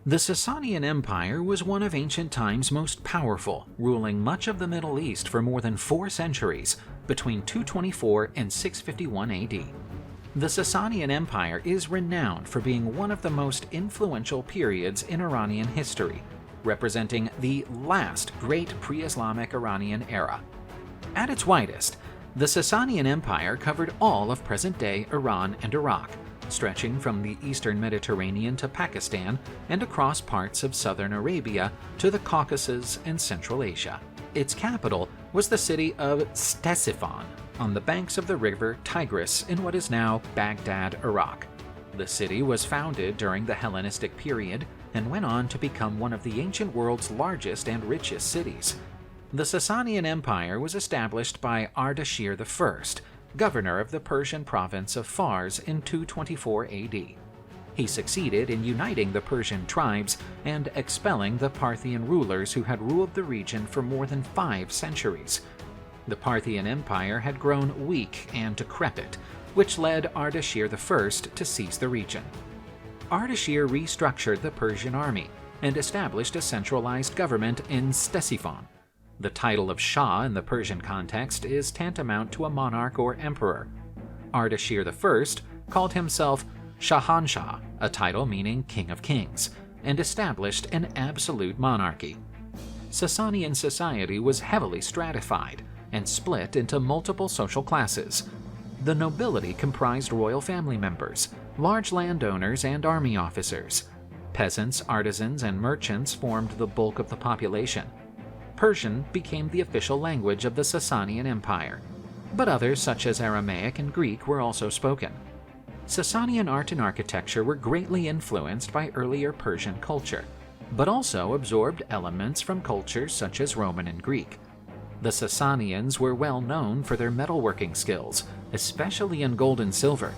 The Sasanian Empire was one of ancient times most powerful, ruling much of the Middle East for more than 4 centuries, between 224 and 651 AD. The Sasanian Empire is renowned for being one of the most influential periods in Iranian history, representing the last great pre-Islamic Iranian era. At its widest, the Sasanian Empire covered all of present-day Iran and Iraq, stretching from the eastern Mediterranean to Pakistan and across parts of southern Arabia to the Caucasus and Central Asia. Its capital was the city of CTESIPHON, on the banks of the river Tigris in what is now Baghdad, Iraq. The city was founded during the Hellenistic period and went on to become one of the ancient world's largest and richest cities. The Sasanian Empire was established by ARDASHIR I, governor of the Persian province of Fars in 224 AD. He succeeded in uniting the Persian tribes and expelling the Parthian rulers who had ruled the region for more than 5 centuries. The Parthian Empire had grown weak and decrepit, which led Ardashir I to seize the region. Ardashir restructured the Persian army and established a centralized government in Ctesiphon. The title of Shah in the Persian context is tantamount to a monarch or emperor. Ardashir I called himself SHAHANSHAH, a title meaning King of Kings, and established an absolute monarchy. Sasanian society was heavily stratified and split into multiple social classes. The nobility comprised royal family members, large landowners, and army officers. Peasants, artisans, and merchants formed the bulk of the population. Persian became the official language of the Sasanian Empire, but others such as Aramaic and Greek were also spoken. Sasanian art and architecture were greatly influenced by earlier Persian culture, but also absorbed elements from cultures such as Roman and Greek. The Sasanians were well known for their metalworking skills, especially in gold and silver.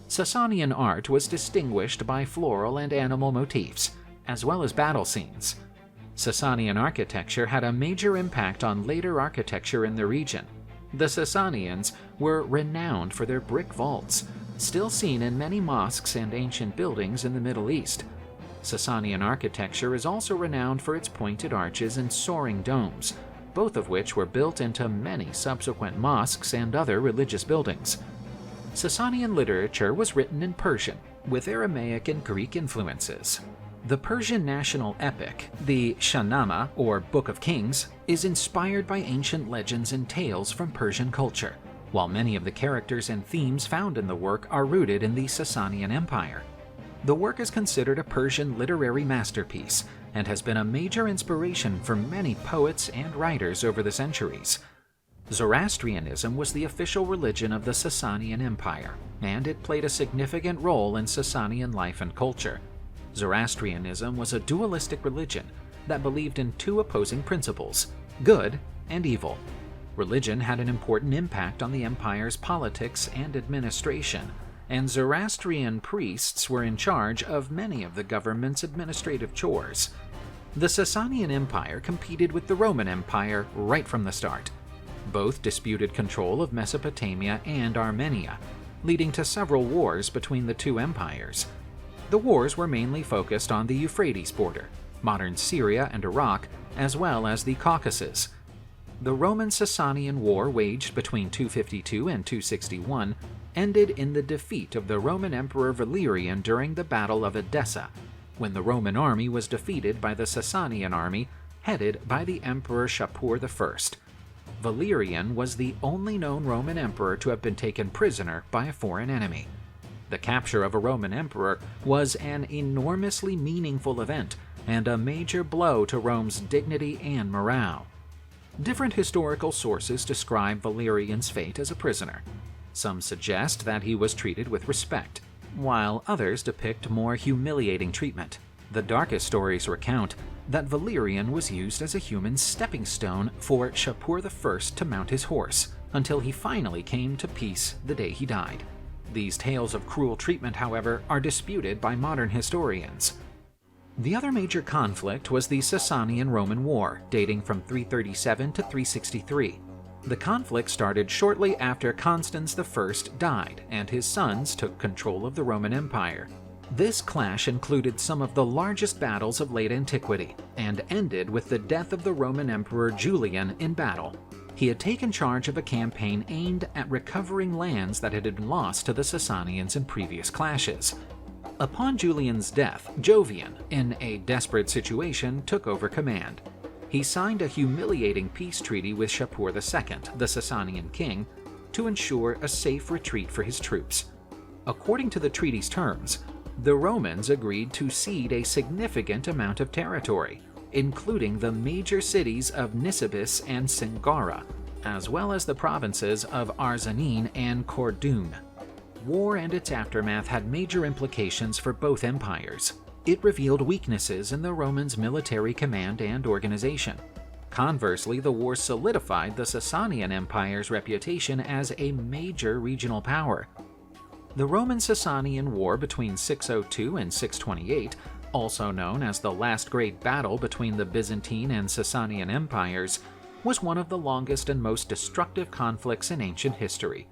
Sasanian art was distinguished by floral and animal motifs, as well as battle scenes. Sasanian architecture had a major impact on later architecture in the region. The Sasanians were renowned for their brick vaults, still seen in many mosques and ancient buildings in the Middle East. Sasanian architecture is also renowned for its pointed arches and soaring domes, both of which were built into many subsequent mosques and other religious buildings. Sasanian literature was written in Persian, with Aramaic and Greek influences. The Persian national epic, the SHAHNAMEH, or Book of Kings, is inspired by ancient legends and tales from Persian culture, while many of the characters and themes found in the work are rooted in the Sasanian Empire. The work is considered a Persian literary masterpiece and has been a major inspiration for many poets and writers over the centuries. Zoroastrianism was the official religion of the Sasanian Empire, and it played a significant role in Sasanian life and culture. Zoroastrianism was a dualistic religion that believed in 2 opposing principles, good and evil. Religion had an important impact on the empire's politics and administration, and Zoroastrian priests were in charge of many of the government's administrative chores. The Sasanian Empire competed with the Roman Empire right from the start. Both disputed control of Mesopotamia and Armenia, leading to several wars between the 2 empires. The wars were mainly focused on the Euphrates border, modern Syria and Iraq, as well as the Caucasus. The Roman-Sasanian War, waged between 252 and 261, ended in the defeat of the Roman Emperor Valerian during the Battle of Edessa, when the Roman army was defeated by the Sasanian army, headed by the Emperor Shapur I. Valerian was the only known Roman emperor to have been taken prisoner by a foreign enemy. The capture of a Roman emperor was an enormously meaningful event and a major blow to Rome's dignity and morale. Different historical sources describe Valerian's fate as a prisoner. Some suggest that he was treated with respect, while others depict more humiliating treatment. The darkest stories recount that Valerian was used as a human stepping stone for Shapur I to mount his horse, until he finally came to peace the day he died. These tales of cruel treatment, however, are disputed by modern historians. The other major conflict was the Sasanian-Roman War, dating from 337 to 363. The conflict started shortly after Constans I died and his sons took control of the Roman Empire. This clash included some of the largest battles of late antiquity and ended with the death of the Roman Emperor Julian in battle. He had taken charge of a campaign aimed at recovering lands that had been lost to the Sasanians in previous clashes. Upon Julian's death, Jovian, in a desperate situation, took over command. He signed a humiliating peace treaty with Shapur II, the Sasanian king, to ensure a safe retreat for his troops. According to the treaty's terms, the Romans agreed to cede a significant amount of territory, including the major cities of Nisibis and Singara, as well as the provinces of Arzanene and Kordun. War and its aftermath had major implications for both empires. It revealed weaknesses in the Romans' military command and organization. Conversely, the war solidified the Sasanian Empire's reputation as a major regional power. The Roman-Sasanian War between 602 and 628, also known as the last great battle between the Byzantine and Sasanian empires, was one of the longest and most destructive conflicts in ancient history.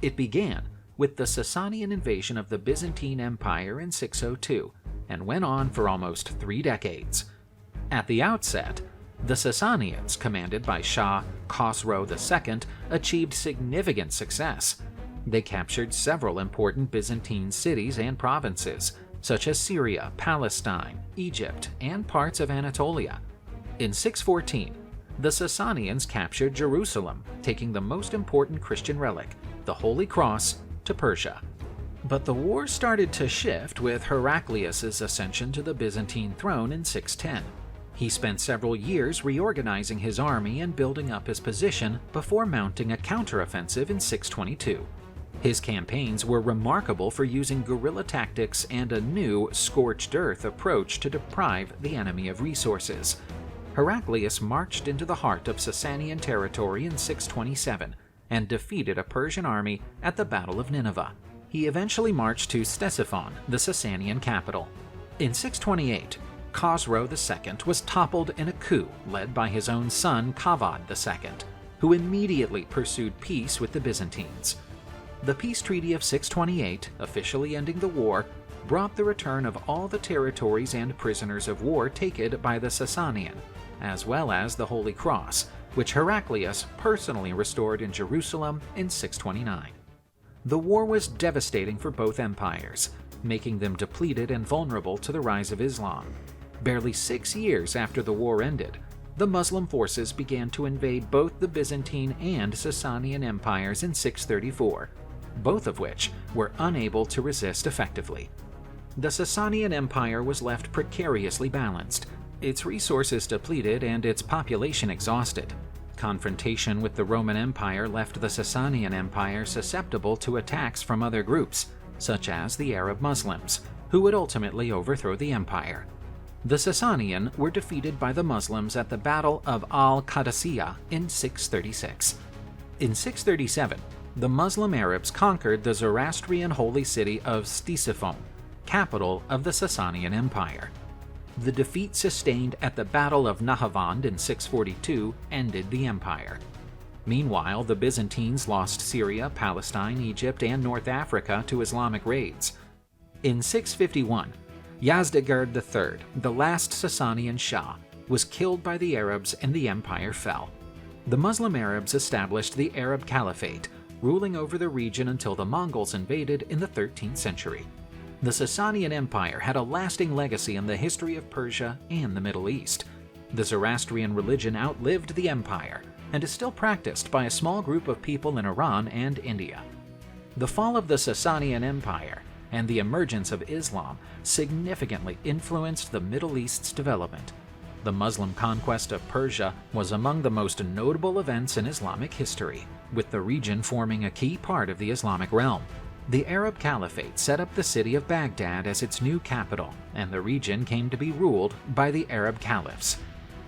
It began with the Sasanian invasion of the Byzantine Empire in 602 and went on for almost 3 decades. At the outset, the Sasanians, commanded by Shah Khosrow II, achieved significant success. They captured several important Byzantine cities and provinces, such as Syria, Palestine, Egypt, and parts of Anatolia. In 614, the Sasanians captured Jerusalem, taking the most important Christian relic, the Holy Cross, to Persia. But the war started to shift with Heraclius' ascension to the Byzantine throne in 610. He spent several years reorganizing his army and building up his position before mounting a counteroffensive in 622. His campaigns were remarkable for using guerrilla tactics and a new scorched earth approach to deprive the enemy of resources. Heraclius marched into the heart of Sasanian territory in 627 and defeated a Persian army at the Battle of Nineveh. He eventually marched to CTESIPHON, the Sasanian capital. In 628, Khosrow II was toppled in a coup led by his own son KAVAD II, who immediately pursued peace with the Byzantines. The peace treaty of 628, officially ending the war, brought the return of all the territories and prisoners of war taken by the Sasanian, as well as the Holy Cross, which Heraclius personally restored in Jerusalem in 629. The war was devastating for both empires, making them depleted and vulnerable to the rise of Islam. Barely 6 years after the war ended, the Muslim forces began to invade both the Byzantine and Sasanian empires in 634, both of which were unable to resist effectively. The Sasanian Empire was left precariously balanced, its resources depleted and its population exhausted. Confrontation with the Roman Empire left the Sasanian Empire susceptible to attacks from other groups, such as the Arab Muslims, who would ultimately overthrow the empire. The Sasanian were defeated by the Muslims at the Battle of Al-Qadisiyah in 636. In 637, the Muslim Arabs conquered the Zoroastrian holy city of CTESIPHON, capital of the Sasanian Empire. The defeat sustained at the Battle of NAHAVAND in 642 ended the empire. Meanwhile, the Byzantines lost Syria, Palestine, Egypt, and North Africa to Islamic raids. In 651, YAZDEGERD III, the last Sasanian Shah, was killed by the Arabs and the empire fell. The Muslim Arabs established the Arab Caliphate, ruling over the region until the Mongols invaded in the 13th century. The Sasanian Empire had a lasting legacy in the history of Persia and the Middle East. The Zoroastrian religion outlived the empire and is still practiced by a small group of people in Iran and India. The fall of the Sasanian Empire and the emergence of Islam significantly influenced the Middle East's development. The Muslim conquest of Persia was among the most notable events in Islamic history, with the region forming a key part of the Islamic realm. The Arab Caliphate set up the city of Baghdad as its new capital, and the region came to be ruled by the Arab caliphs.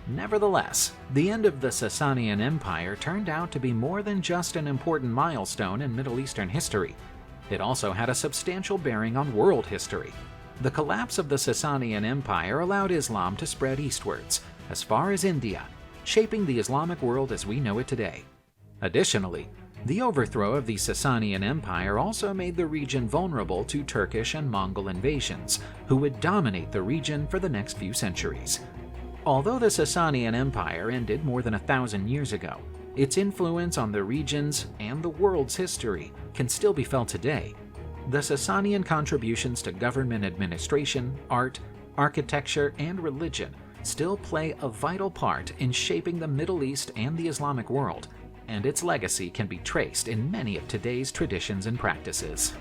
Nevertheless, the end of the Sasanian Empire turned out to be more than just an important milestone in Middle Eastern history. It also had a substantial bearing on world history. The collapse of the Sasanian Empire allowed Islam to spread eastwards, as far as India, shaping the Islamic world as we know it today. Additionally, The overthrow of the Sasanian Empire also made the region vulnerable to Turkish and Mongol invasions, who would dominate the region for the next few centuries. Although the Sasanian Empire ended more than 1,000 years ago, its influence on the region's and the world's history can still be felt today. The Sasanian contributions to government administration, art, architecture, and religion still play a vital part in shaping the Middle East and the Islamic world, and its legacy can be traced in many of today's traditions and practices.